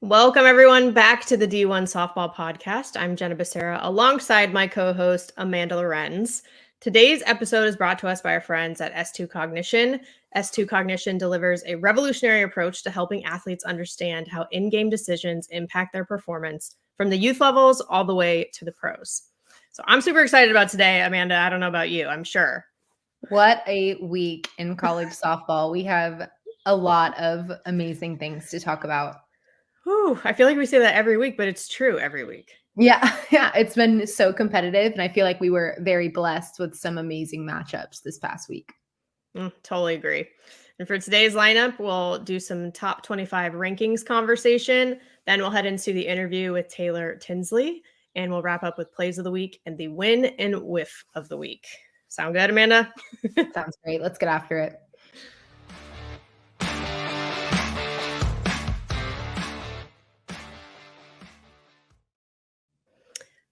Welcome, everyone, back to the D1Softball podcast. I'm Jenna Becerra, alongside my co-host, Amanda Lorenz. Today's episode is brought to us by our friends at S2 Cognition. S2 Cognition delivers a revolutionary approach to helping athletes understand how in-game decisions impact their performance from the youth levels all the way to the pros. So I'm super excited about today, Amanda. I don't know about you, I'm sure. What a week in college softball. We have a lot of amazing things to talk about. Whew, I feel like we say that every week, but it's true every week. Yeah, it's been so competitive, and I feel like we were very blessed with some amazing matchups this past week. Totally agree. And for today's lineup, we'll do some top 25 rankings conversation. Then we'll head into the interview with Taylor Tinsley, and we'll wrap up with plays of the week and the win and whiff of the week. Sound good, Amanda? Sounds great. Let's get after it.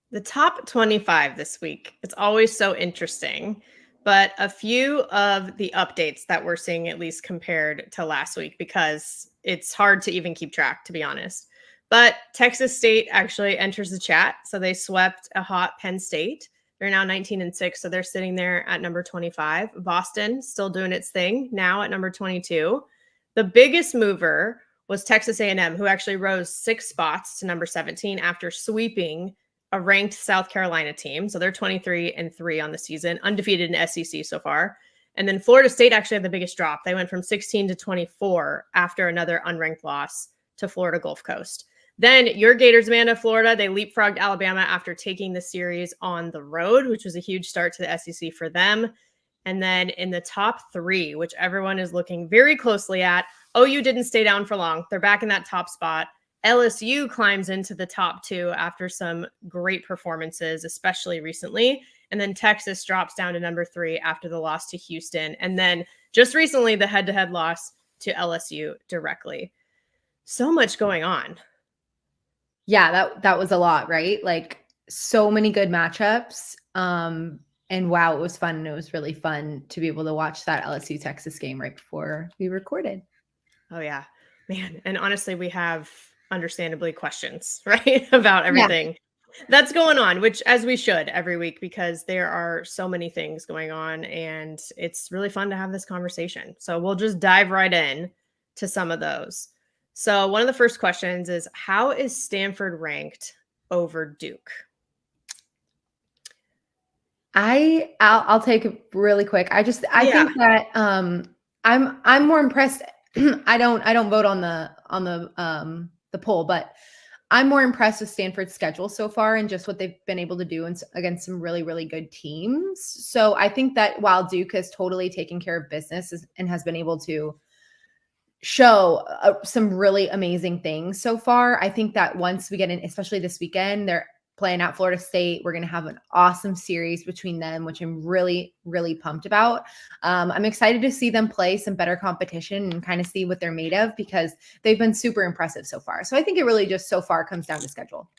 The top 25 this week. It's always so interesting, but a few of the updates that we're seeing, at least compared to last week, because it's hard to even keep track, to be honest. But Texas State actually enters the chat. So they swept a hot Penn State. They're now 19-6, so they're sitting there at number 25. Boston still doing its thing now at number 22. The biggest mover was Texas A&M, who actually rose 6 spots to number 17 after sweeping a ranked South Carolina team. So they're 23-3 on the season, undefeated in SEC so far. And then Florida State actually had the biggest drop. They went from 16 to 24 after another unranked loss to Florida Gulf Coast. Then your Gators, Amanda, Florida, they leapfrogged Alabama after taking the series on the road, which was a huge start to the SEC for them. And then in the top 3, which everyone is looking very closely at, OU didn't stay down for long. They're back in that top spot. LSU climbs into the top 2 after some great performances, especially recently. And then Texas drops down to number 3 after the loss to Houston. And then just recently, the head-to-head loss to LSU directly. So much going on. Yeah, that was a lot, right? Like so many good matchups. And wow, it was fun. And it was really fun to be able to watch that LSU Texas game right before we recorded. Oh, yeah, man. And honestly, we have understandably questions, right? About everything that's going on, which as we should every week, because there are so many things going on and it's really fun to have this conversation. So we'll just dive right in to some of those. So one of the first questions is, how is Stanford ranked over Duke? I'll take it really quick. I think that I'm more impressed. I don't vote on the poll, but I'm more impressed with Stanford's schedule so far and just what they've been able to do against some really, really good teams. So I think that while Duke has totally taken care of business and has been able to show some really amazing things so far, I think that once we get in, especially this weekend, they're playing at Florida State. We're going to have an awesome series between them, which I'm really, really pumped about. I'm excited to see them play some better competition and kind of see what they're made of, because they've been super impressive so far. So I think it really just so far comes down to schedule.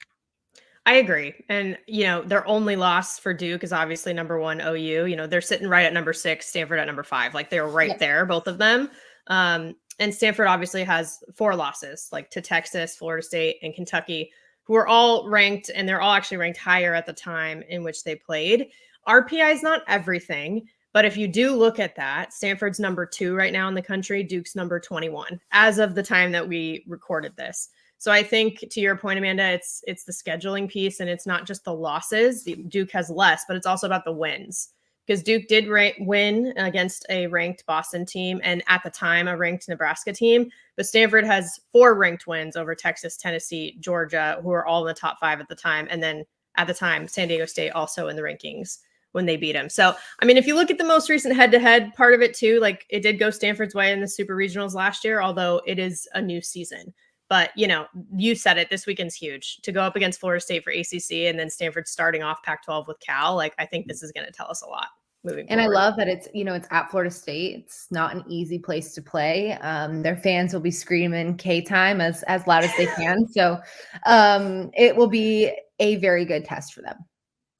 I agree. And, their only loss for Duke is obviously number 1 OU. They're sitting right at number 6, Stanford at number 5. Like they're right there, both of them. And Stanford obviously has 4 losses, like to Texas, Florida State, and Kentucky, who are all ranked, and they're all actually ranked higher at the time in which they played. RPI is not everything, but if you do look at that, Stanford's number 2 right now in the country, Duke's number 21 as of the time that we recorded this. So I think, to your point, Amanda, it's the scheduling piece, and it's not just the losses. Duke has less, but it's also about the wins, because Duke did win against a ranked Boston team and at the time a ranked Nebraska team. But Stanford has 4 ranked wins over Texas, Tennessee, Georgia, who are all in the top 5 at the time. And then at the time, San Diego State also in the rankings when they beat them. So, I mean, if you look at the most recent head-to-head part of it too, like it did go Stanford's way in the Super Regionals last year, although it is a new season. But, you said it, this weekend's huge. To go up against Florida State for ACC and then Stanford starting off Pac-12 with Cal, like I think this is going to tell us a lot moving forward. And I love that it's at Florida State. It's not an easy place to play. Their fans will be screaming K-time as loud as they can. So it will be a very good test for them.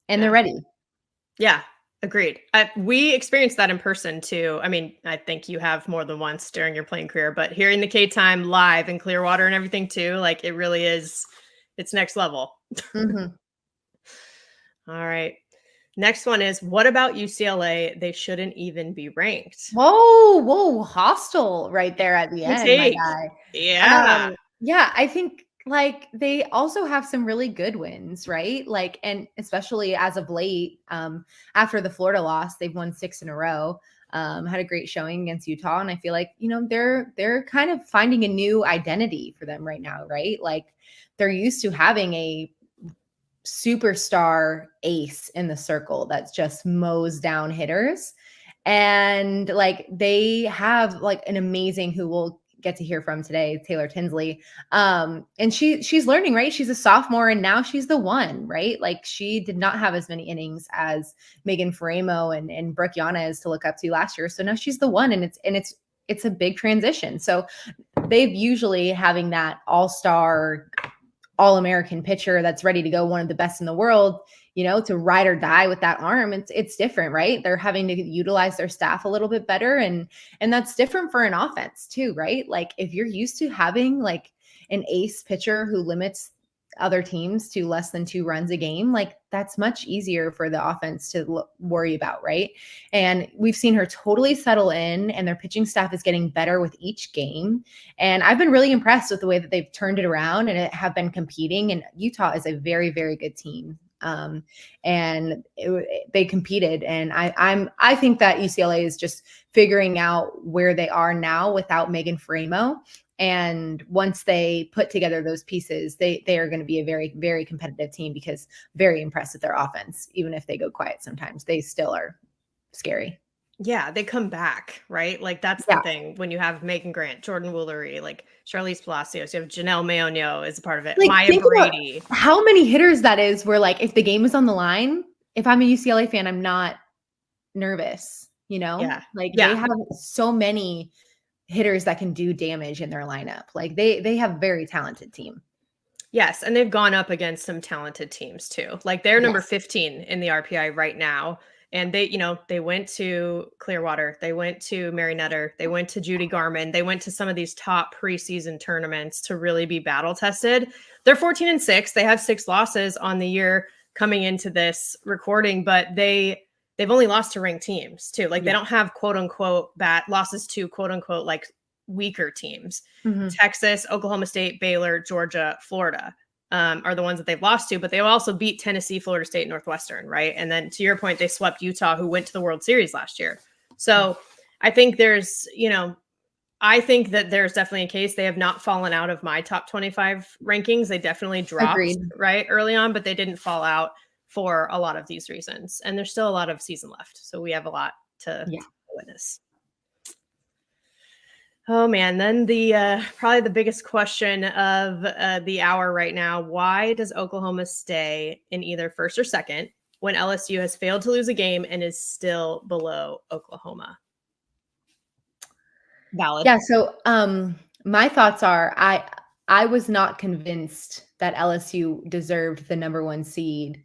And they're ready. Yeah. Agreed. We experienced that in person too. I mean, I think you have more than once during your playing career, but hearing the K-Time live in Clearwater and everything too, like it really is, it's next level. Mm-hmm. All right. Next one is, what about UCLA? They shouldn't even be ranked. Whoa, hostile right there at the end, my guy. Yeah. Yeah, I think like they also have some really good wins, right? Like, and especially as of late, after the Florida loss, they've won 6 in a row. Had a great showing against Utah, and I feel like they're kind of finding a new identity for them right now, right? Like they're used to having a superstar ace in the circle that's just mows down hitters. And like they have like an amazing, who we'll get to hear from today, Taylor Tinsley. And she's learning, right? She's a sophomore and now she's the one, right? Like she did not have as many innings as Megan Faremo and Brooke Yanez to look up to last year. So now she's the one, and it's a big transition. So they've usually having that all-star, all-American pitcher that's ready to go, one of the best in the world, to ride or die with that arm. It's different, right? They're having to utilize their staff a little bit better. And that's different for an offense too, right? Like if you're used to having like an ace pitcher who limits other teams to less than 2 runs a game, like that's much easier for the offense to worry about, right? And we've seen her totally settle in, and their pitching staff is getting better with each game. And I've been really impressed with the way that they've turned it around and have been competing. And Utah is a very, very good team. They competed, and I think that UCLA is just figuring out where they are now without Megan Faremo. And once they put together those pieces, they are going to be a very, very competitive team, because very impressed with their offense. Even if they go quiet sometimes, they still are scary. Yeah, they come back, right? Like that's the thing. When you have Megan Grant, Jordan Woolery, like Charlize Palacios, you have Janelle Mayoño is a part of it. Like, Maya Brady. How many hitters that is, where like if the game is on the line, if I'm a UCLA fan, I'm not nervous, Yeah. Like they have so many hitters that can do damage in their lineup. Like they have a very talented team. Yes, and they've gone up against some talented teams too. Like they're number 15 in the RPI right now. And they went to Clearwater, they went to Mary Nutter, they went to Judy Garman, they went to some of these top preseason tournaments to really be battle tested. They're 14-6. They have 6 losses on the year coming into this recording, but they've only lost to ranked teams too. Like they don't have quote unquote bad losses to quote unquote like weaker teams. Mm-hmm. Texas, Oklahoma State, Baylor, Georgia, Florida are the ones that they've lost to, but they also beat Tennessee, Florida State, Northwestern, right? And then to your point, they swept Utah, who went to the World Series last year. So I think there's definitely a case. They have not fallen out of my top 25 rankings. They definitely dropped right early on, but they didn't fall out for a lot of these reasons. And there's still a lot of season left. So we have a lot to witness. Oh man, then the probably the biggest question of the hour right now: why does Oklahoma stay in either first or second when LSU has failed to lose a game and is still below Oklahoma? Valid. Yeah. So my thoughts are I was not convinced that LSU deserved the number 1 seed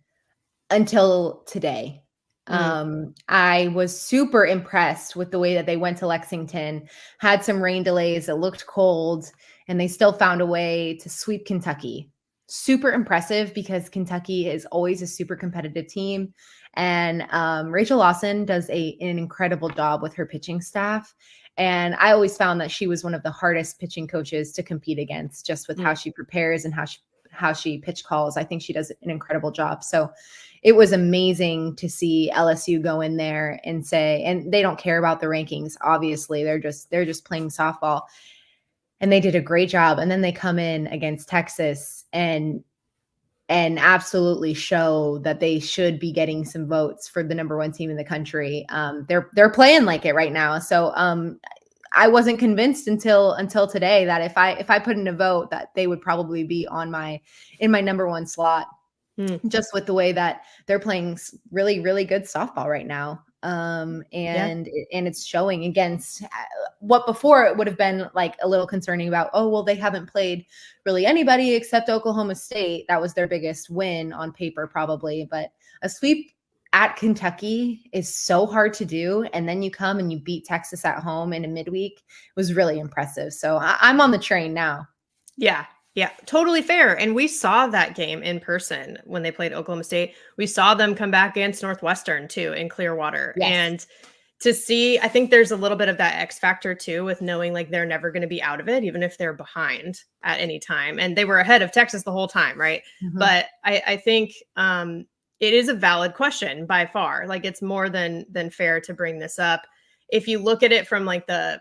until today. I was super impressed with the way that they went to Lexington, had some rain delays, it looked cold, and they still found a way to sweep Kentucky. Super impressive, because Kentucky is always a super competitive team. And Rachel Lawson does an incredible job with her pitching staff. And I always found that she was one of the hardest pitching coaches to compete against, just with how she prepares and how she pitch calls. I think she does an incredible job. So it was amazing to see LSU go in there and say, and they don't care about the rankings. Obviously, they're just playing softball, and they did a great job. And then they come in against Texas and absolutely show that they should be getting some votes for the number 1 team in the country. They're playing like it right now. So I wasn't convinced until today that if I put in a vote, that they would probably be in my number 1 slot. Just with the way that they're playing really, really good softball right now. And it's showing against what before it would have been like a little concerning about, oh, well, they haven't played really anybody except Oklahoma State. That was their biggest win on paper, probably, but a sweep at Kentucky is so hard to do. And then you come and you beat Texas at home in a midweek. It was really impressive. So I'm on the train now. Yeah. Yeah, totally fair. And we saw that game in person when they played Oklahoma State. We saw them come back against Northwestern too in Clearwater. Yes. And to see, I think there's a little bit of that X factor too, with knowing like they're never going to be out of it, even if they're behind at any time. And they were ahead of Texas the whole time, right? Mm-hmm. But I think it is a valid question by far. Like it's more than fair to bring this up. If you look at it from like the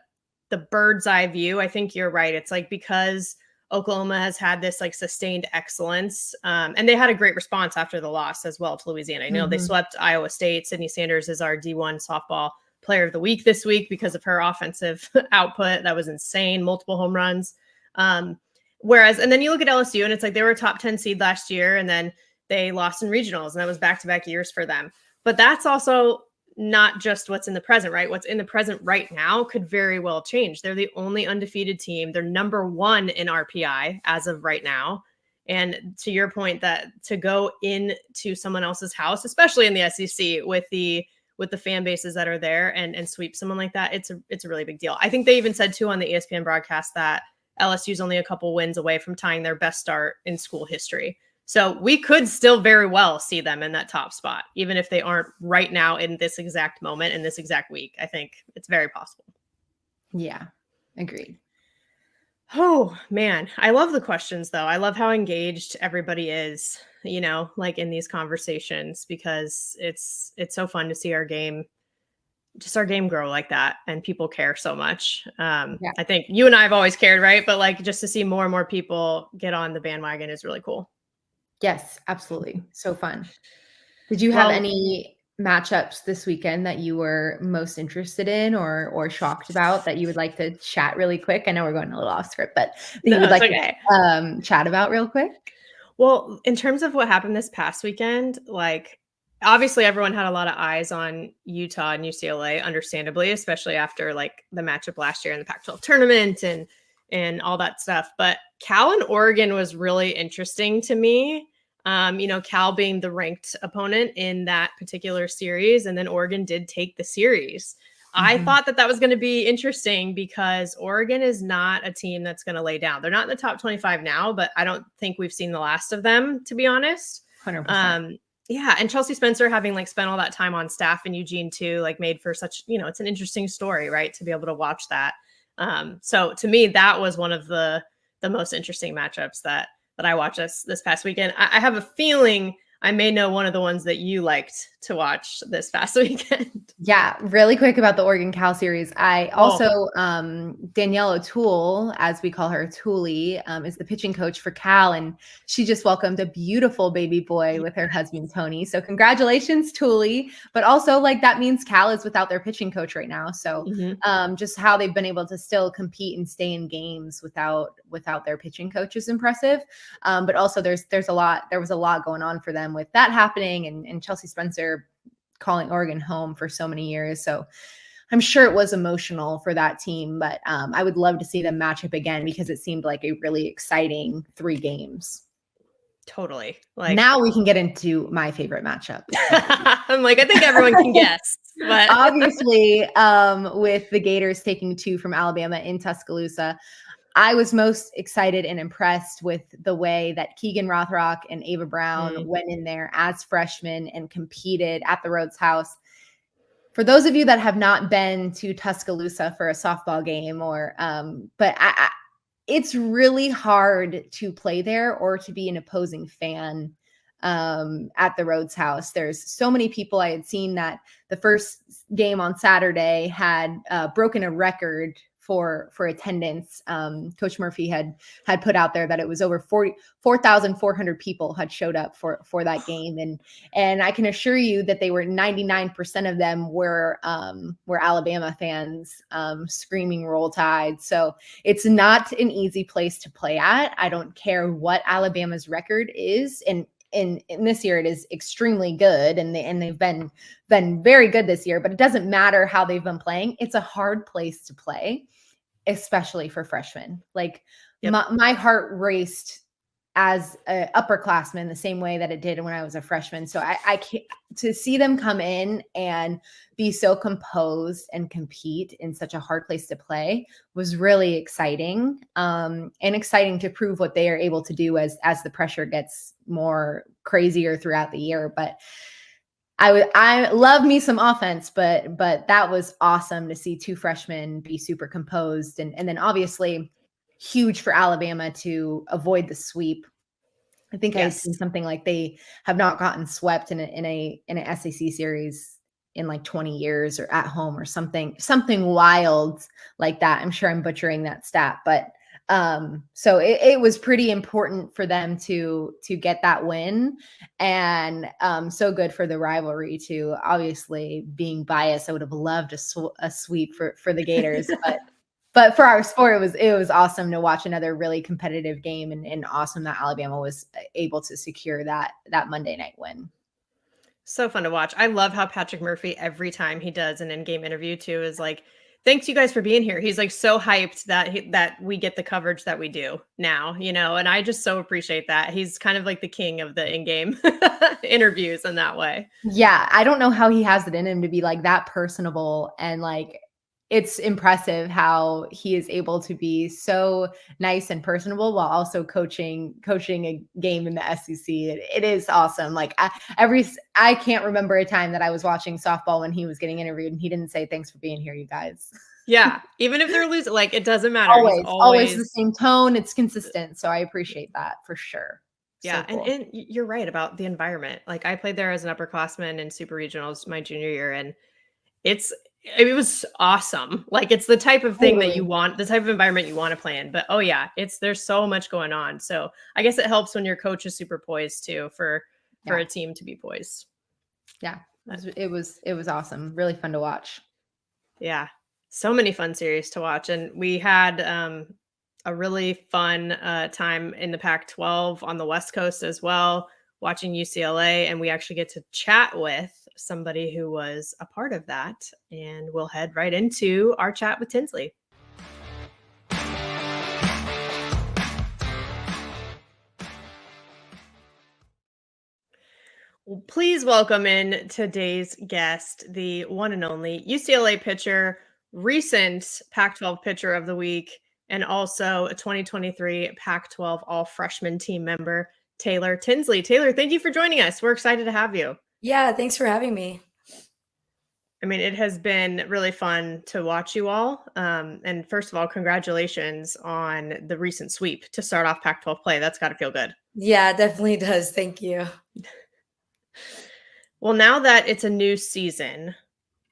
bird's eye view, I think you're right. It's like because Oklahoma has had this like sustained excellence. And they had a great response after the loss as well to Louisiana. I know they swept Iowa State. Sydney Sanders is our D1Softball player of the week this week because of her offensive output. That was insane. Multiple home runs. Whereas, and then you look at LSU and it's like they were a top 10 seed last year and then they lost in regionals and that was back-to-back years for them. But that's also not just what's in the present, right? What's in the present right now could very well change. They're the only undefeated team. They're number 1 in RPI as of right now. And to your point that to go into someone else's house, especially in the SEC with the fan bases that are there and sweep someone like that, it's a really big deal. I think they even said too on the ESPN broadcast that LSU's only a couple wins away from tying their best start in school history. So we could still very well see them in that top spot, even if they aren't right now in this exact moment, in this exact week. I think it's very possible. Yeah, agreed. Oh, man. I love the questions, though. I love how engaged everybody is, you know, like in these conversations, because it's so fun to see our game grow like that. And people care so much. I think you and I have always cared, right? But like just to see more and more people get on the bandwagon is really cool. Yes, absolutely. So fun. Did you have any matchups this weekend that you were most interested in or shocked about that you would like to chat really quick? I know we're going a little off script, but you would like to chat about real quick? Well, in terms of what happened this past weekend, like obviously everyone had a lot of eyes on Utah and UCLA, understandably, especially after like the matchup last year in the Pac-12 tournament and all that stuff. But Cal and Oregon was really interesting to me. You know, Cal being the ranked opponent in that particular series, and then Oregon did take the series. I thought that was going to be interesting because Oregon is not a team that's going to lay down. They're not in the top 25 now, but I don't think we've seen the last of them, to be honest. 100%. Yeah. And Chelsea Spencer, having like spent all that time on staff in Eugene too, like made for such, you know, it's an interesting story, right? To be able to watch that. So to me, that was one of the most interesting matchups that I watched this past weekend. I have a feeling I may know one of the ones that you liked to watch this past weekend. Yeah, really quick about the Oregon Cal series. I also, Danielle O'Toole, as we call her, Thule, is the pitching coach for Cal, and she just welcomed a beautiful baby boy with her husband, Tony. So congratulations, Thule. But also, like, that means Cal is without their pitching coach right now. So just how they've been able to still compete and stay in games without their pitching coach is impressive. But also there was a lot going on for them with that happening and Chelsea Spencer calling Oregon home for so many years. So I'm sure it was emotional for that team, but I would love to see them match up again because it seemed like a really exciting 3 games. Totally. Like now we can get into my favorite matchup. I'm like, I think everyone can guess, but obviously with the Gators taking 2 from Alabama in Tuscaloosa, I was most excited and impressed with the way that Keegan Rothrock and Ava Brown went in there as freshmen and competed at the Rhodes House. For those of you that have not been to Tuscaloosa for a softball game but it's really hard to play there or to be an opposing fan at the Rhodes House. There's so many people. I had seen that the first game on Saturday had broken a record for attendance. Coach Murphy had put out there that it was over 4,400 people had showed up for that game. And I can assure you that they were 99% of them were Alabama fans, screaming Roll Tide. So it's not an easy place to play at. I don't care what Alabama's record is. And in this year, it is extremely good, and they've been very good this year. But it doesn't matter how they've been playing; it's a hard place to play, especially for freshmen. Like my heart raced as an upperclassman the same way that it did when I was a freshman. So I can't, to see them come in and be so composed and compete in such a hard place to play was really exciting, and exciting to prove what they are able to do as the pressure gets more crazier throughout the year. But I love me some offense, but that was awesome to see 2 freshmen be super composed, and then obviously huge for Alabama to avoid the sweep. I think I had seen something like they have not gotten swept in an SEC series in like 20 years or at home or something wild like that. I'm sure I'm butchering that stat, but so it was pretty important for them to get that win, and so good for the rivalry too. Obviously, being biased, I would have loved a sweep for the Gators, but for our sport, it was awesome to watch another really competitive game, and awesome that Alabama was able to secure that Monday night win. So fun to watch. I love how Patrick Murphy, every time he does an in-game interview too, is like, thanks you guys for being here. He's like so hyped that we get the coverage that we do now, and I just so appreciate that. He's kind of like the king of the in-game interviews in that way. Yeah, I don't know how he has it in him to be like that personable, and like it's impressive how he is able to be so nice and personable while also coaching a game in the SEC. It is awesome. Like I can't remember a time that I was watching softball when he was getting interviewed and he didn't say, "Thanks for being here, you guys." Yeah, even if they're losing, like it doesn't matter. Always the same tone. It's consistent. So I appreciate that for sure. Yeah, so cool. And you're right about the environment. Like I played there as an upperclassman in super regionals my junior year, and it was awesome. Like it's the type of thing that you want, the type of environment you want to play in. But oh yeah, there's so much going on. So I guess it helps when your coach is super poised too for a team to be poised. Yeah, it was awesome. Really fun to watch. Yeah, so many fun series to watch, and we had a really fun time in the Pac-12 on the West Coast as well, watching UCLA, and we actually get to chat with somebody who was a part of that, and we'll head right into our chat with Tinsley. Well, please welcome in today's guest, the one and only UCLA pitcher, recent Pac-12 pitcher of the week, and also a 2023 Pac-12 all-freshman team member, Taylor Tinsley. Taylor, thank you for joining us. We're excited to have you. Yeah, thanks for having me. I mean, it has been really fun to watch you all. And first of all, congratulations on the recent sweep to start off Pac-12 play. That's got to feel good. Yeah, it definitely does. Thank you. Well, now that it's a new season,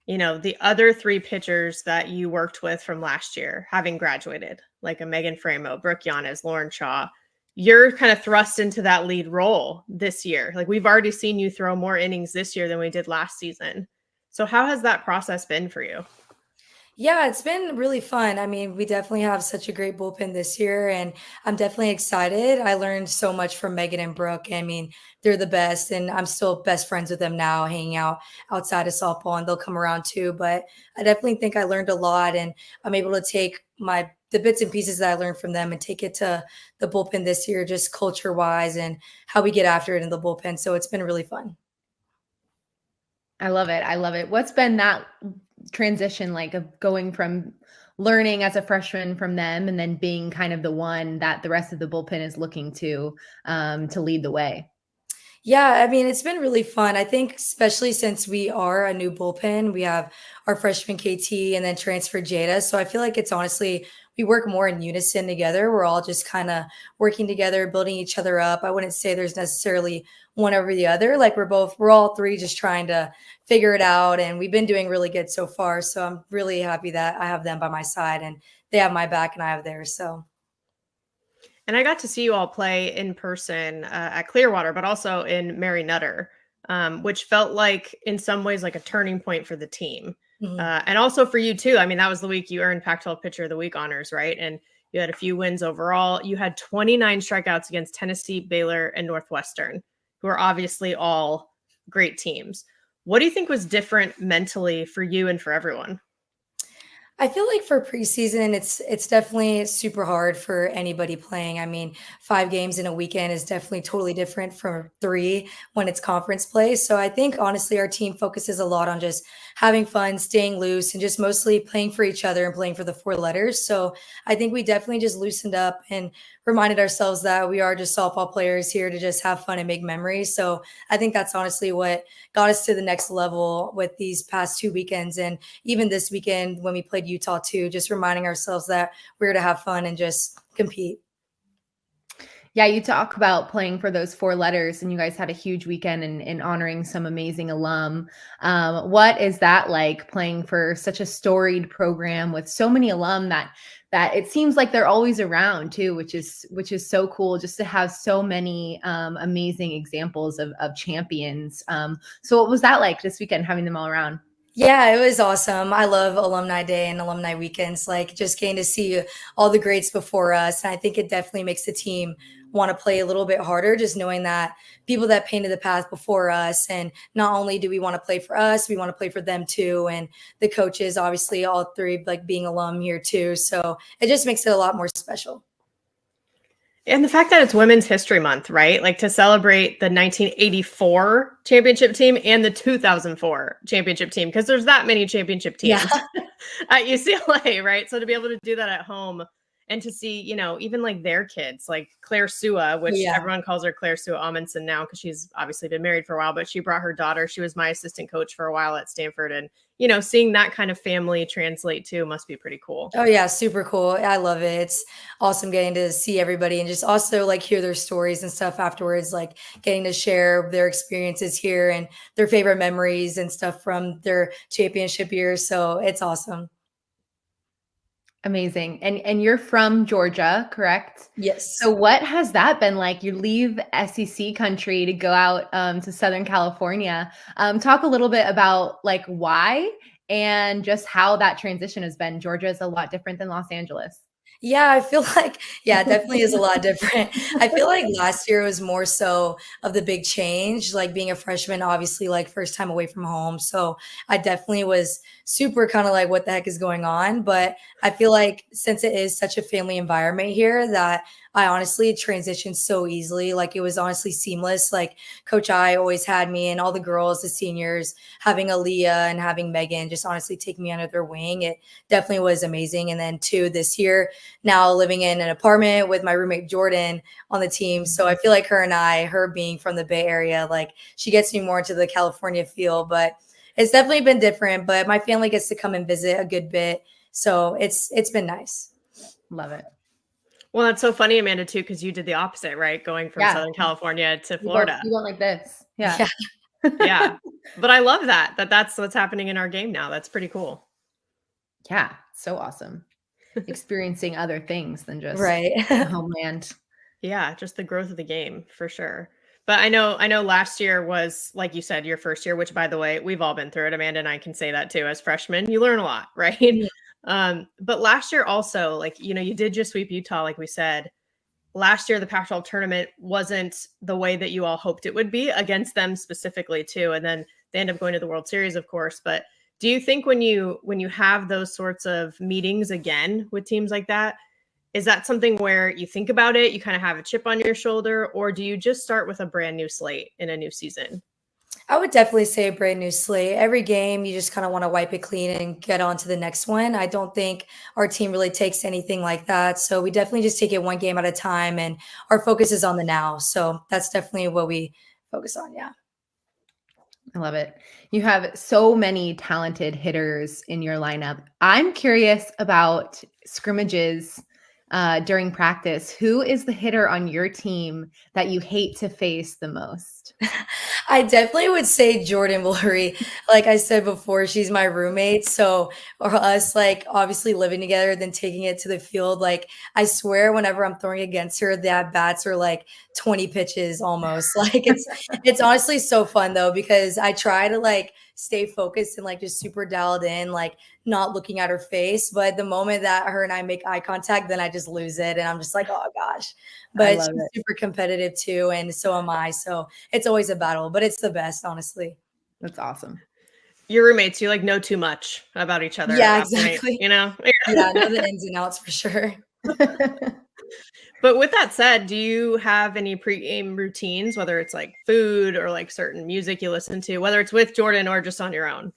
the other 3 pitchers that you worked with from last year having graduated, like a Megan Framo, Brooke Yanez, Lauren Shaw, you're kind of thrust into that lead role this year. Like we've already seen you throw more innings this year than we did last season. So how has that process been for you? Yeah, it's been really fun. I mean, we definitely have such a great bullpen this year, and I'm definitely excited. I learned so much from Megan and Brooke. I mean, they're the best, and I'm still best friends with them now, hanging out outside of softball, and they'll come around too. But I definitely think I learned a lot, and I'm able to take the bits and pieces that I learned from them and take it to the bullpen this year, just culture-wise and how we get after it in the bullpen. So it's been really fun. I love it. I love it. What's been that transition like of going from learning as a freshman from them and then being kind of the one that the rest of the bullpen is looking to lead the way? Yeah, I mean, it's been really fun. I think especially since we are a new bullpen, we have our freshman KT and then transfer Jada. So I feel like it's honestly, we work more in unison together. We're all just kind of working together, building each other up. I wouldn't say there's necessarily one over the other. Like we're all 3 just trying to figure it out. And we've been doing really good so far. So I'm really happy that I have them by my side and they have my back and I have theirs. So. And I got to see you all play in person at Clearwater, but also in Mary Nutter, which felt like in some ways like a turning point for the team. Mm-hmm. And also for you too. I mean, that was the week you earned Pac-12 Pitcher of the Week honors, right? And you had a few wins overall. You had 29 strikeouts against Tennessee, Baylor, and Northwestern, who are obviously all great teams. What do you think was different mentally for you and for everyone? I feel like for preseason, it's definitely super hard for anybody playing. I mean, 5 games in a weekend is definitely totally different from 3 when it's conference play. So I think honestly, our team focuses a lot on just having fun, staying loose, and just mostly playing for each other and playing for the 4 letters. So I think we definitely just loosened up and reminded ourselves that we are just softball players here to just have fun and make memories. So I think that's honestly what got us to the next level with these past 2 weekends. And even this weekend when we played Utah too, just reminding ourselves that we're to have fun and just compete. Yeah, you talk about playing for those 4 letters, and you guys had a huge weekend in honoring some amazing alum. What is that like, playing for such a storied program with so many alum that it seems like they're always around too, which is so cool, just to have so many amazing examples of champions. So what was that like this weekend, having them all around? Yeah, it was awesome. I love Alumni Day and Alumni Weekends, like just getting to see all the greats before us. And I think it definitely makes the team want to play a little bit harder, just knowing that people that painted the path before us. And not only do we want to play for us, we want to play for them too. And the coaches, obviously, all 3 like being alum here too. So it just makes it a lot more special. And the fact that it's Women's History Month, right? Like, to celebrate the 1984 championship team and the 2004 championship team, because there's that many championship teams at UCLA, right? So to be able to do that at home and to see, even like their kids, like Claire Sua, which everyone calls her Claire Sua Amundsen now because she's obviously been married for a while, but she brought her daughter. She was my assistant coach for a while at Stanford. And, seeing that kind of family translate too must be pretty cool. Oh yeah, super cool. I love it. It's awesome getting to see everybody and just also like hear their stories and stuff afterwards, like getting to share their experiences here and their favorite memories and stuff from their championship years. So it's awesome. Amazing. And you're from Georgia, correct? Yes. So what has that been like? You leave SEC country to go out to Southern California. Talk a little bit about like why and just how that transition has been. Georgia is a lot different than Los Angeles. Yeah, I feel like, yeah, it definitely is a lot different. I feel like last year was more so of the big change, like being a freshman, obviously, like first time away from home. So I definitely was super kind of like, what the heck is going on? But I feel like since it is such a family environment here, that I honestly transitioned so easily. Like it was honestly seamless. Like Coach I always had me and all the girls, the seniors, having Aaliyah and having Megan just honestly take me under their wing. It definitely was amazing. And then too, this year, now living in an apartment with my roommate Jordan on the team. So I feel like her being from the Bay Area, like she gets me more into the California feel, but it's definitely been different. But my family gets to come and visit a good bit. So it's been nice. Love it. Well, that's so funny, Amanda, too, because you did the opposite, right? Going from Southern California to Florida. You went like this. Yeah. Yeah. But I love that's what's happening in our game now. That's pretty cool. Yeah. So awesome. Experiencing other things than just right. homeland. Yeah. Just the growth of the game for sure. But I know last year was, like you said, your first year, which by the way, we've all been through it. Amanda and I can say that too. As freshmen, you learn a lot, right? Yeah. But last year also, like, you did just sweep Utah, like we said. Last year, the Pac-12 tournament wasn't the way that you all hoped it would be against them specifically too. And then they end up going to the World Series, of course. But do you think when you have those sorts of meetings again with teams like that, is that something where you think about it, you kind of have a chip on your shoulder, or do you just start with a brand new slate in a new season? I would definitely say a brand new slate. Every game, you just kind of want to wipe it clean and get on to the next one. I don't think our team really takes anything like that. So we definitely just take it one game at a time, and our focus is on the now. So that's definitely what we focus on. Yeah. I love it. You have so many talented hitters in your lineup. I'm curious about scrimmages during practice. Who is the hitter on your team that you hate to face the most? I definitely would say Jordan Blurry. Like I said before, she's my roommate. So, or us, like obviously living together, then taking it to the field. Like I swear, whenever I'm throwing against her, the at bats are like 20 pitches almost. Like it's honestly so fun though, because I try to like stay focused and like just super dialed in, like not looking at her face. But the moment that her and I make eye contact, then I just lose it. And I'm just like, oh gosh. But she's super competitive too. And so am I. So it's always a battle, but it's the best, honestly. That's awesome. your roommates, you like know too much about each other. Yeah, At that point, exactly. you know? Yeah, know the ins and outs for sure. But with that said, do you have any pre-game routines, whether it's like food or like certain music you listen to, whether it's with Jordan or just on your own?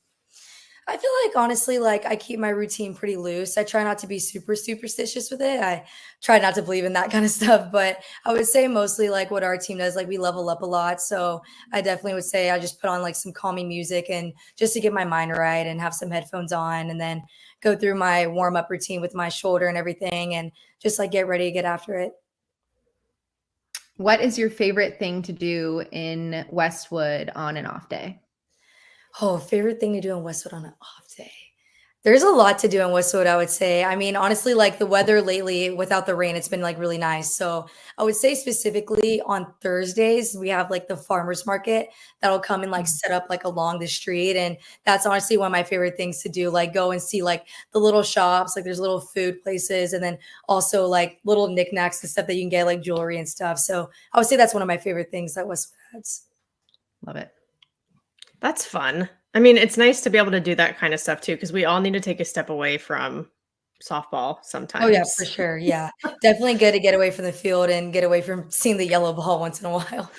I feel like honestly, like I keep my routine pretty loose. I try not to be super superstitious with it. I try not to believe in that kind of stuff, but I would say mostly like what our team does, like we level up a lot. So I definitely would say I just put on like some calming music and just to get my mind right and have some headphones on and then go through my warm up routine with my shoulder and everything and just like get ready to get after it. What is your favorite thing to do in Westwood on an off day? Oh, favorite thing to do in Westwood on an off day. There's a lot to do in Westwood, I would say. I mean, honestly, like the weather lately without the rain, it's been like really nice. So I would say specifically on Thursdays, we have like the farmers market that'll come and like set up like along the street. And that's honestly one of my favorite things to do, like go and see like the little shops, like there's little food places, and then also like little knickknacks and stuff that you can get, like jewelry and stuff. So I would say that's one of my favorite things that Westwood has. Love it. That's fun. I mean, it's nice to be able to do that kind of stuff too, because we all need to take a step away from softball sometimes. Oh yeah, for sure. Yeah. Definitely good to get away from the field and get away from seeing the yellow ball once in a while.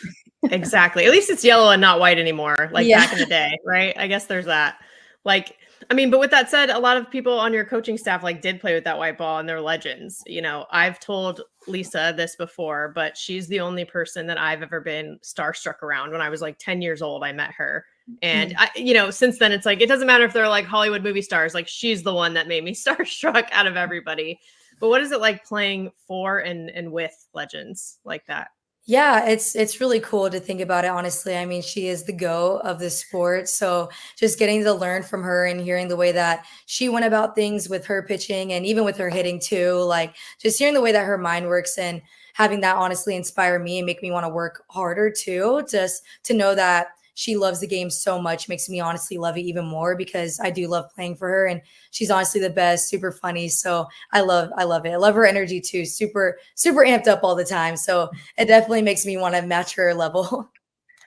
Exactly. At least it's yellow and not white anymore, like Yeah. back in the day, right? I guess there's that. Like, I mean, but with that said, a lot of people on your coaching staff like did play with that white ball and they're legends. You know, I've told Lisa this before, but she's the only person that I've ever been starstruck around. When I was like 10 years old, I met her. And I, you know, since then it's like, it doesn't matter if they're like Hollywood movie stars, like she's the one that made me starstruck out of everybody. But what is it like playing for and with legends like that? Yeah, it's really cool to think about it, honestly. I mean, she is the GOAT of the sport. So just getting to learn from her and hearing the way that she went about things with her pitching and even with her hitting too, like just hearing the way that her mind works and having that honestly inspire me and make me want to work harder too. Just to know that she loves the game so much makes me honestly love it even more because I do love playing for her and she's honestly the best, super funny. So I love it. I love her energy too. Super amped up all the time. So it definitely makes me want to match her level.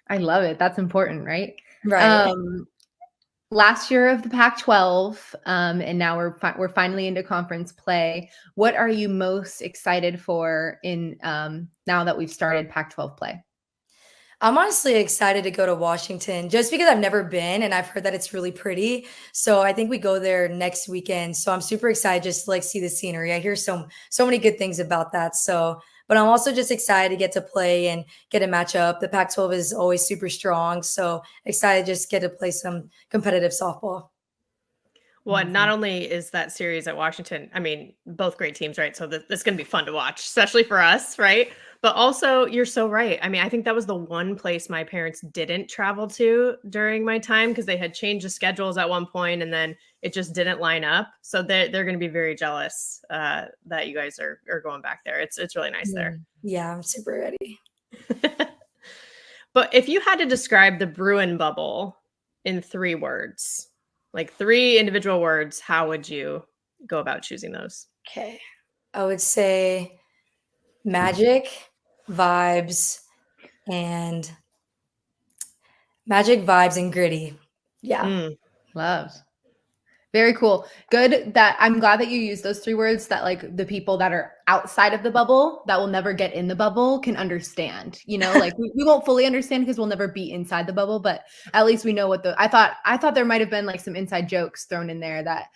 I love it. That's important, right? Right. Last year of the Pac-12, and now we're finally into conference play. What are you most excited for in now that we've started Pac-12 play? I'm honestly excited to go to Washington just because I've never been and I've heard that it's really pretty. So I think we go there next weekend. So I'm super excited just to like see the scenery. I hear so many good things about that. So, but I'm also just excited to get to play and get a matchup. The Pac-12 is always super strong. So excited to just get to play some competitive softball. Well, not only is that series at Washington, I mean, both great teams, right? So that's going to be fun to watch, especially for us, right? But also, you're so right. I mean, I think that was the one place my parents didn't travel to during my time because they had changed the schedules at one point and then it just didn't line up. So they're going to be very jealous that you guys are going back there. It's really nice there. Yeah, I'm super ready. But if you had to describe the Bruin bubble in 3 words, like 3 individual words, how would you go about choosing those? Okay. I would say magic, vibes, and gritty. Yeah. Love. Very cool. Good that I'm glad that you use those 3 words that like the people that are outside of the bubble that will never get in the bubble can understand. You know, like we won't fully understand because we'll never be inside the bubble, but at least we know what I thought there might have been like some inside jokes thrown in there that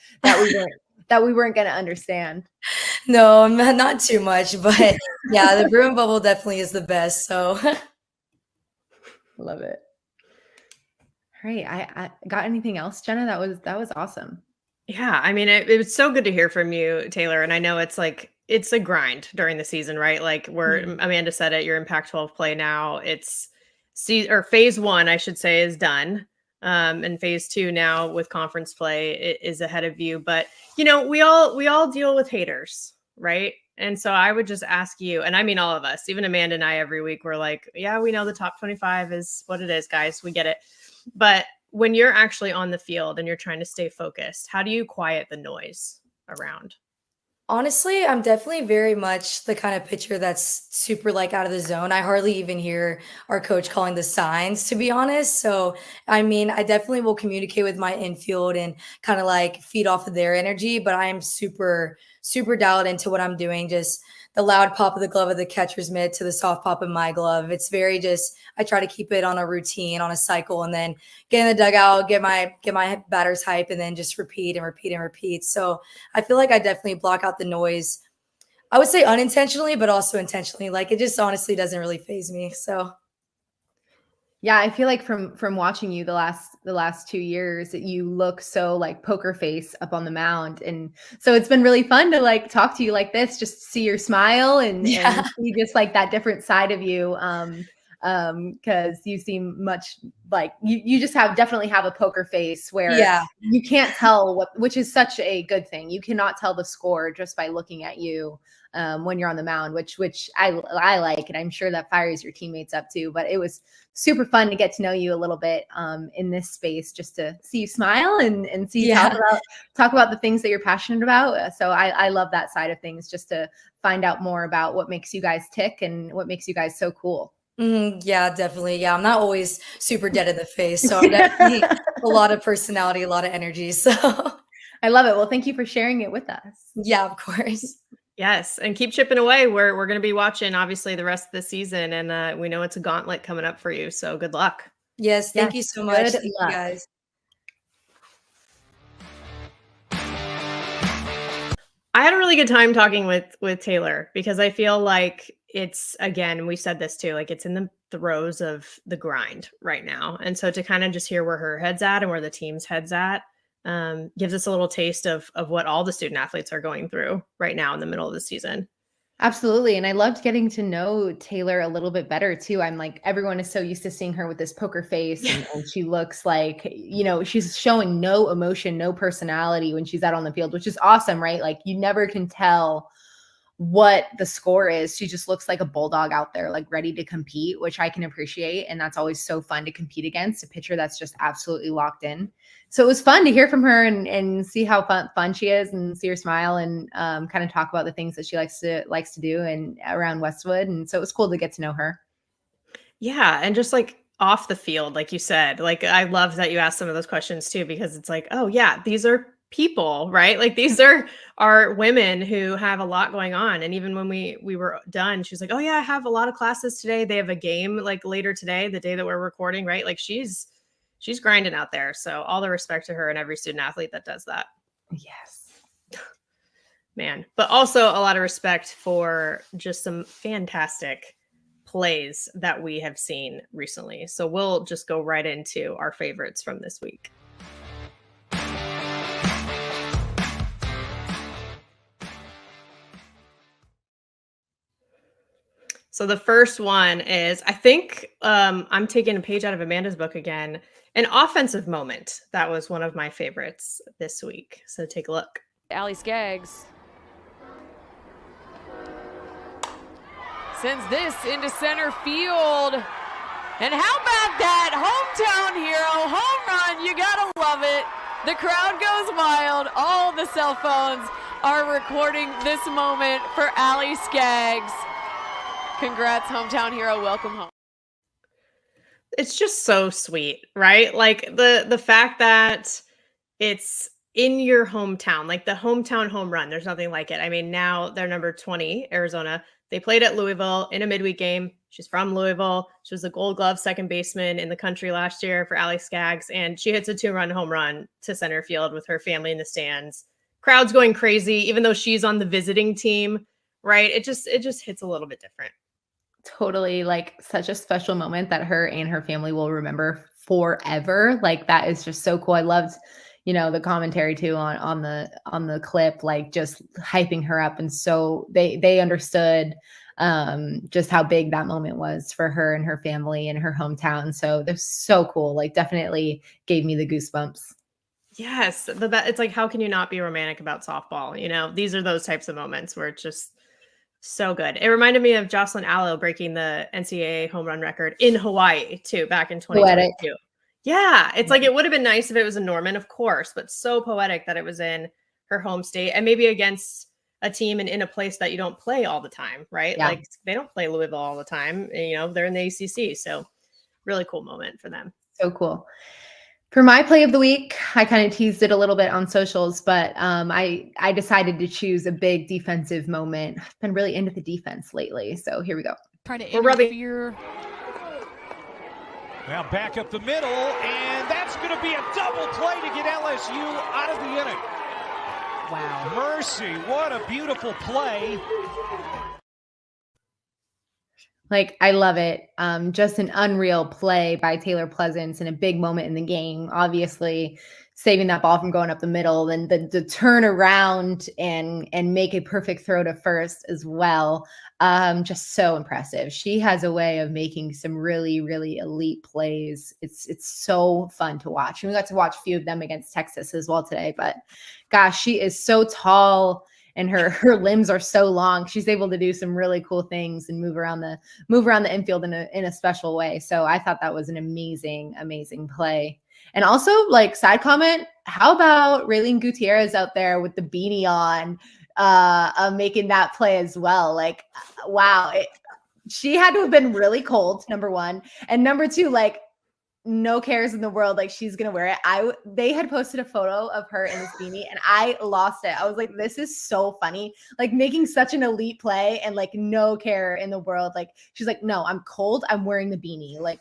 we weren't going to understand. No, not too much, but yeah, the Bruin bubble definitely is the best. So love it. All right. I got anything else, Jenna? That was awesome. Yeah. I mean, it was so good to hear from you, Taylor. And I know it's like, it's a grind during the season, right? Like Amanda said it, you're in Pac-12 play now. It's phase 1, I should say, is done. And phase 2 now with conference play is ahead of you. But, you know, we all deal with haters, right? And so I would just ask you, and I mean, all of us, even Amanda and I, every week, we're like, yeah, we know the top 25 is what it is, guys. We get it. But when you're actually on the field and you're trying to stay focused, how do you quiet the noise around? Honestly, I'm definitely very much the kind of pitcher that's super like out of the zone. I hardly even hear our coach calling the signs, to be honest. So, I mean, I definitely will communicate with my infield and kind of like feed off of their energy, but I am super, super dialed into what I'm doing. Just the loud pop of the glove of the catcher's mitt to the soft pop of my glove. It's very just, I try to keep it on a routine, on a cycle, and then get in the dugout, get my batters hype, and then just repeat and repeat and repeat. So, I feel like I definitely block out the noise. I would say unintentionally, but also intentionally. Like it just honestly doesn't really phase me. So Yeah, I feel like from watching you the last 2 years that you look so like poker face up on the mound. And so it's been really fun to like talk to you like this, just to see your smile and yeah, see just like that different side of you. Because you seem much like you just definitely have a poker face where yeah, you can't tell which is such a good thing. You cannot tell the score just by looking at you when you're on the mound, which I like, and I'm sure that fires your teammates up too. But it was super fun to get to know you a little bit in this space, just to see you smile and see you yeah. talk about the things that you're passionate about. So I love that side of things, just to find out more about what makes you guys tick and what makes you guys so cool. Yeah, definitely. Yeah, I'm not always super dead in the face. So I'm definitely a lot of personality, a lot of energy. So I love it. Well, thank you for sharing it with us. yeah, of course. Yes, and keep chipping away. We're going to be watching obviously the rest of the season, and we know it's a gauntlet coming up for you. So good luck. Yes, Yes, thank you so much. good Thank you luck. guys. I had a really good time talking with Taylor because I feel like it's, again, we said this too, like it's in the throes of the grind right now. And so to kind of just hear where her head's at and where the team's head's at, gives us a little taste of what all the student athletes are going through right now in the middle of the season. Absolutely. And I loved getting to know Taylor a little bit better too. I'm like, everyone is so used to seeing her with this poker face, and she looks like, she's showing no emotion, no personality when she's out on the field, which is awesome, right? Like you never can tell what the score is. She just looks like a bulldog out there, like ready to compete, which I can appreciate. And that's always so fun to compete against a pitcher that's just absolutely locked in. So it was fun to hear from her and see how fun she is, and see her smile, and kind of talk about the things that she likes to do and around Westwood. And so it was cool to get to know her. Yeah, and just like off the field, like you said, like I love that you asked some of those questions too, because it's like, oh yeah, these are people, right? Like these are women who have a lot going on. And even when we were done, she was like, oh yeah, I have a lot of classes today. They have a game like later today, the day that we're recording, right? Like she's grinding out there. So all the respect to her and every student athlete that does that. Yes. Man, but also a lot of respect for just some fantastic plays that we have seen recently. So we'll just go right into our favorites from this week. So the first one is, I think I'm taking a page out of Amanda's book again, an offensive moment. That was one of my favorites this week. So take a look. Allie Skaggs sends this into center field. And how about that hometown hero home run? You gotta love it. The crowd goes wild. All the cell phones are recording this moment for Allie Skaggs. Congrats, hometown hero. Welcome home. It's just so sweet, right? Like the fact that it's in your hometown, like the hometown home run. There's nothing like it. I mean, now they're number 20, Arizona. They played at Louisville in a midweek game. She's from Louisville. She was the Gold Glove second baseman in the country last year for Allie Skaggs, and she hits a 2-run home run to center field with her family in the stands. Crowd's going crazy, even though she's on the visiting team, right? It just hits a little bit different. Totally, like such a special moment that her and her family will remember forever. Like that is just so cool. I loved, the commentary too on the clip, like just hyping her up. And so they understood just how big that moment was for her and her family and her hometown. So they're so cool. Like definitely gave me the goosebumps. Yes, it's like, how can you not be romantic about softball? These are those types of moments where it's just so good. It reminded me of Jocelyn Allo breaking the NCAA home run record in Hawaii too, back in 2022. Poetic. Yeah, it's like it would have been nice if it was in Norman, of course, but so poetic that it was in her home state, and maybe against a team and in a place that you don't play all the time, right? Yeah. Like they don't play Louisville all the time. You know, they're in the ACC. So really cool moment for them. So cool. For my play of the week, I kind of teased it a little bit on socials, but I decided to choose a big defensive moment. I've been really into the defense lately. So here we go. Trying to We're rubbing. interfere. Now back up the middle, and that's going to be a double play to get LSU out of the inning. Wow. Mercy, what a beautiful play. Like, I love it. Just an unreal play by Taylor Pleasance and a big moment in the game. Obviously, saving that ball from going up the middle, and the turn around and make a perfect throw to first as well. Just so impressive. She has a way of making some really, really elite plays. It's so fun to watch. And we got to watch a few of them against Texas as well today. But gosh, she is so tall. And her limbs are so long. She's able to do some really cool things and move around the infield in a special way. So I thought that was an amazing, amazing play. And also, like, side comment, how about Raylene Gutierrez out there with the beanie on, making that play as well? Like, wow, she had to have been really cold, number one, and number two, like, no cares in the world, like she's gonna wear it. They had posted a photo of her in this beanie and I lost it. I was like, this is so funny, like making such an elite play and like no care in the world. Like she's like, no, I'm cold, I'm wearing the beanie. Like,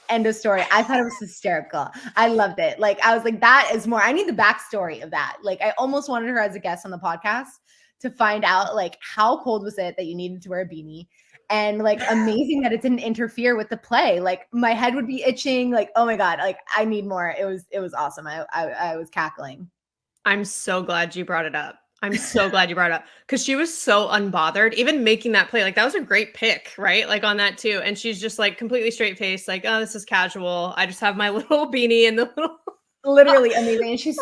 end of story. I thought it was hysterical. I loved it. Like I was like, that is more, I need the backstory of that. Like I almost wanted her as a guest on the podcast to find out like how cold was it that you needed to wear a beanie. And like amazing that it didn't interfere with the play. Like my head would be itching. Like, oh my God, like I need more. It was awesome. I was cackling. I'm so glad you brought it up. I'm so glad you brought it up because she was so unbothered, even making that play. Like that was a great pick, right? Like on that too. And she's just like completely straight faced, like, oh, this is casual. I just have my little beanie and the little literally amazing. And she's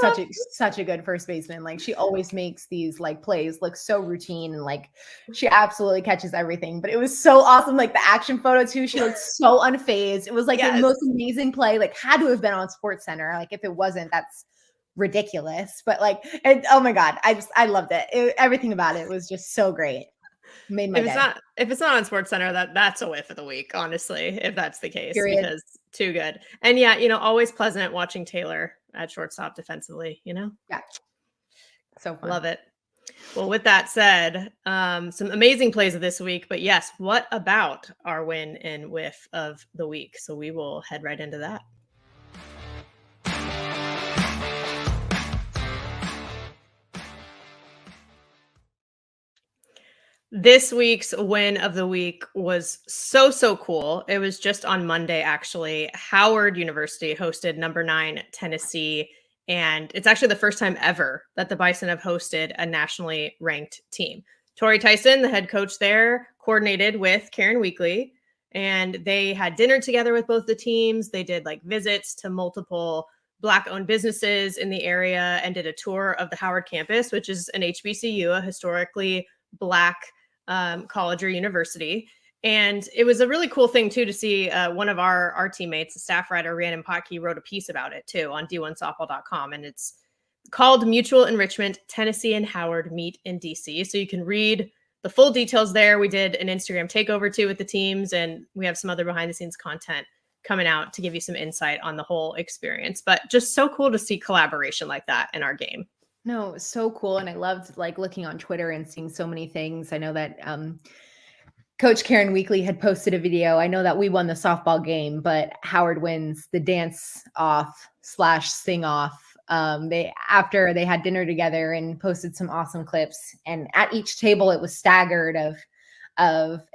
such a good first baseman. Like she always makes these like plays look so routine and like she absolutely catches everything. But it was so awesome. Like the action photo too. She looked so unfazed. It was like the most amazing play. Like had to have been on Sports Center. Like if it wasn't, that's ridiculous. But like, oh my God, I loved it. Everything about it was just so great. Made my day. If it's not on Sports Center, that's a whiff of the week, honestly, if that's the case. Period. Because too good. And yeah, you know, always pleasant watching Taylor at shortstop defensively, you know? Yeah. So fun. Love it. Well, with that said, some amazing plays of this week. But yes, what about our win and whiff of the week? So we will head right into that. This week's win of the week was so cool. It was just on Monday, actually. Howard University hosted number 9 Tennessee, and it's actually the first time ever that the Bison have hosted a nationally ranked team. Tori Tyson, the head coach there, coordinated with Karen Weekley, and they had dinner together with both the teams. They did like visits to multiple Black-owned businesses in the area and did a tour of the Howard campus, which is an HBCU, a historically Black college or university. And it was a really cool thing too to see one of our teammates, a staff writer, Rhiannon Potke, wrote a piece about it too on D1Softball.com. And it's called Mutual Enrichment, Tennessee and Howard Meet in DC. So you can read the full details there. We did an Instagram takeover too with the teams, and we have some other behind the scenes content coming out to give you some insight on the whole experience. But just so cool to see collaboration like that in our game. No, it was so cool. And I loved like looking on Twitter and seeing so many things. I know that Coach Karen Weekley had posted a video. I know that we won the softball game, but Howard wins the dance off / sing off. After they had dinner together and posted some awesome clips. And at each table, it was staggered of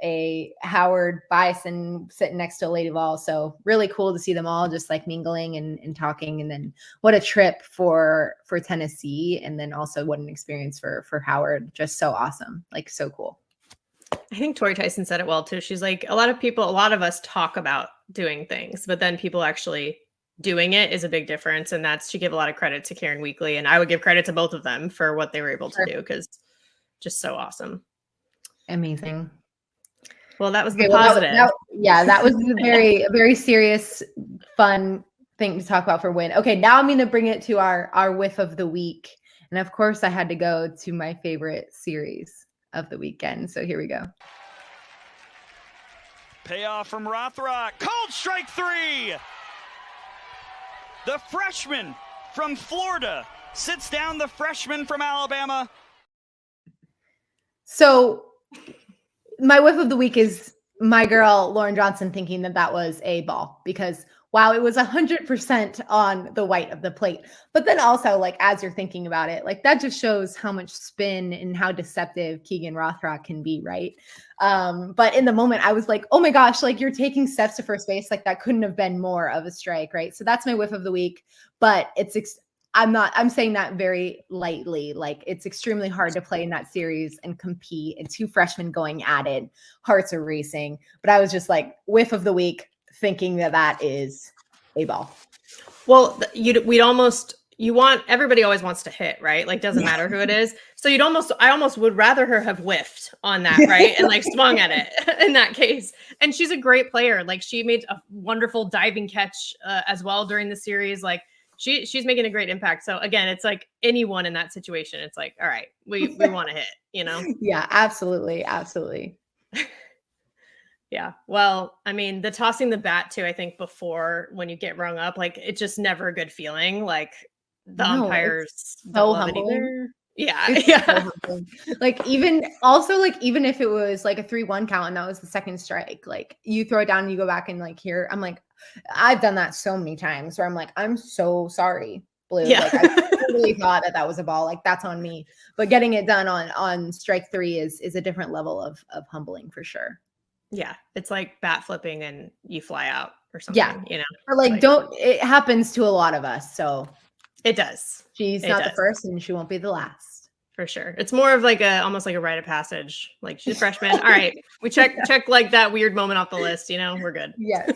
a Howard Bison sitting next to a Lady Vol. So really cool to see them all just like mingling and talking. And then what a trip for Tennessee. And then also what an experience for Howard. Just so awesome. Like so cool. I think Tori Tyson said it well too. She's like, a lot of us talk about doing things, but then people actually doing it is a big difference. And she gave a lot of credit to Karen Weekley, and I would give credit to both of them for what they were able to do, because just so awesome. Amazing. Well, that was the positive. That was a very serious, fun thing to talk about for win. Okay, now I'm going to bring it to our whiff of the week. And of course, I had to go to my favorite series of the weekend. So here we go. Payoff from Rothrock. Called strike 3. The freshman from Florida sits down the freshman from Alabama. So my whiff of the week is my girl, Lauren Johnson, thinking that that was a ball, because wow, it was 100% on the white of the plate. But then also, like, as you're thinking about it, like, that just shows how much spin and how deceptive Keegan Rothrock can be, right? But in the moment, I was like, oh my gosh, like, you're taking steps to first base. Like, that couldn't have been more of a strike, right? So that's my whiff of the week. But I'm saying that very lightly. Like, it's extremely hard to play in that series and compete, and 2 freshmen going at it. Hearts are racing. But I was just like, whiff of the week, thinking that that is a ball. Well, everybody always wants to hit, right? Like, doesn't matter who it is. So I almost would rather her have whiffed on that, right? And like swung at it in that case. And she's a great player. Like, she made a wonderful diving catch as well during the series. Like, she's making a great impact. So again, it's like anyone in that situation, it's like, all right, we want to hit, you know? Yeah, absolutely. Absolutely. Yeah. Well, I mean, the tossing the bat too, I think before, when you get rung up, like, it's just never a good feeling. Like, the umpires don't love it either. Yeah. Yeah. So like, even if it was like a 3-1 count and that was the second strike, like, you throw it down and you go back and like, here, I'm like, I've done that so many times where I'm like, I'm so sorry, Blue. Yeah. Like, I totally thought that was a ball. Like, that's on me. But getting it done on strike 3 is a different level of humbling for sure. Yeah. It's like bat flipping and you fly out or something, Yeah. you know? Or like, it happens to a lot of us. So it does. She's not the first and she won't be the last. For sure. It's more of like almost like a rite of passage. Like, she's a freshman. All right. We check like that weird moment off the list, you know, we're good. Yes.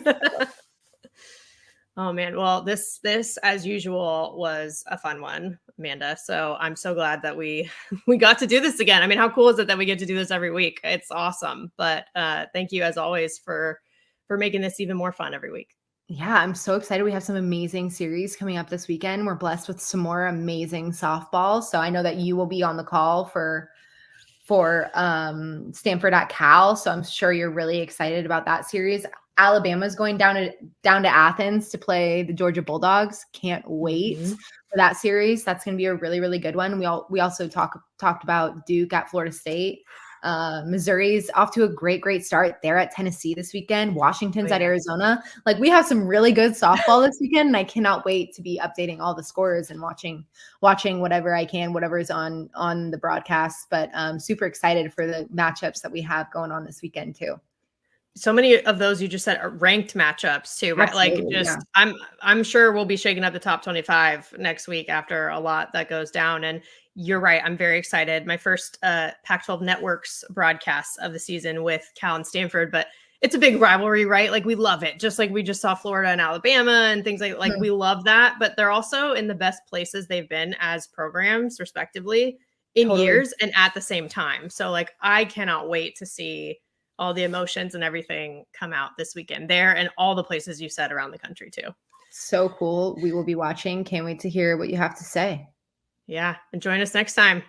Oh man. Well, this as usual was a fun one, Amanda. So I'm so glad that we got to do this again. I mean, how cool is it that we get to do this every week? It's awesome. But thank you as always for making this even more fun every week. Yeah, I'm so excited. We have some amazing series coming up this weekend. We're blessed with some more amazing softball. So I know that you will be on the call for Stanford at Cal. So I'm sure you're really excited about that series. Alabama's going down to Athens to play the Georgia Bulldogs. Can't wait for that series. That's going to be a really, really good one. We also talked about Duke at Florida State. Missouri's off to a great start. They're at Tennessee this weekend. Washington's at Arizona. Like, we have some really good softball this weekend, and I cannot wait to be updating all the scores and watching whatever I can, whatever's on the broadcast. But super excited for the matchups that we have going on this weekend too. So many of those you just said are ranked matchups too, right? Absolutely, like, just yeah. I'm sure we'll be shaking up the top 25 next week after a lot that goes down. And you're right. I'm very excited. My first Pac-12 Networks broadcast of the season with Cal and Stanford, but it's a big rivalry, right? Like, we love it. Just like we just saw Florida and Alabama and things like we love that, but they're also in the best places they've been as programs respectively in years and at the same time. So like, I cannot wait to see all the emotions and everything come out this weekend there and all the places you said around the country too. So cool. We will be watching. Can't wait to hear what you have to say. Yeah. And join us next time.